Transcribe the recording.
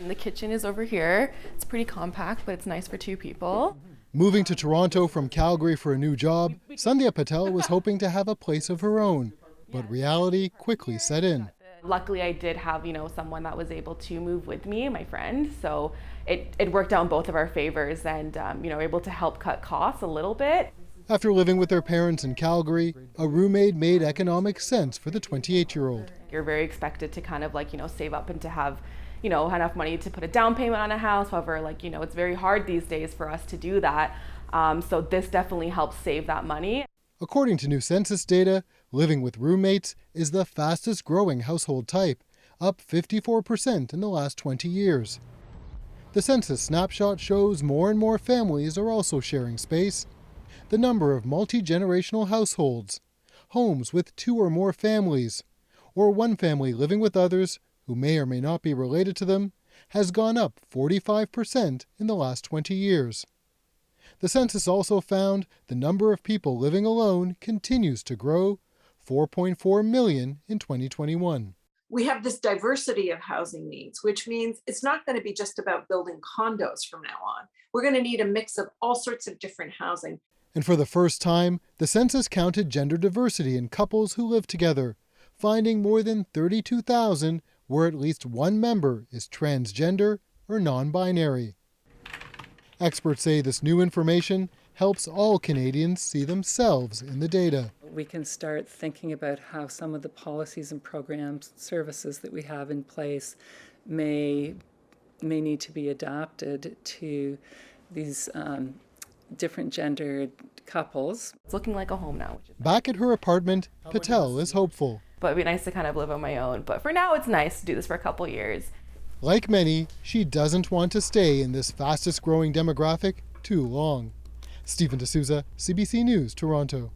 And the kitchen is over here. It's pretty compact, but it's nice for 2 people. Moving to Toronto from Calgary for a new job, Sandhya Patel was hoping to have a place of her own, but reality quickly set in. Luckily, I did have, someone that was able to move with me, my friend. So it worked out in both of our favors and, able to help cut costs a little bit. After living with their parents in Calgary, a roommate made economic sense for the 28-year-old. You're very expected to kind of save up and to have, enough money to put a down payment on a house. However, it's very hard these days for us to do that. So this definitely helps save that money. According to new census data, living with roommates is the fastest growing household type, up 54% in the last 20 years. The census snapshot shows more and more families are also sharing space. The number of multi-generational households, homes with 2 or more families, or one family living with others who may or may not be related to them, has gone up 45% in the last 20 years. The census also found the number of people living alone continues to grow, 4.4 million in 2021. We have this diversity of housing needs, which means it's not going to be just about building condos from now on. We're going to need a mix of all sorts of different housing. And for the first time, the census counted gender diversity in couples who live together, finding more than 32,000 where at least one member is transgender or non-binary. Experts say this new information helps all Canadians see themselves in the data. We can start thinking about how some of the policies and programs, services that we have in place may need to be adapted to these different gendered couples. It's looking like a home now. Back at her apartment, Patel is hopeful. But it'd be nice to kind of live on my own. But for now, it's nice to do this for a couple years. Like many, she doesn't want to stay in this fastest growing demographic too long. Stephen D'Souza, CBC News, Toronto.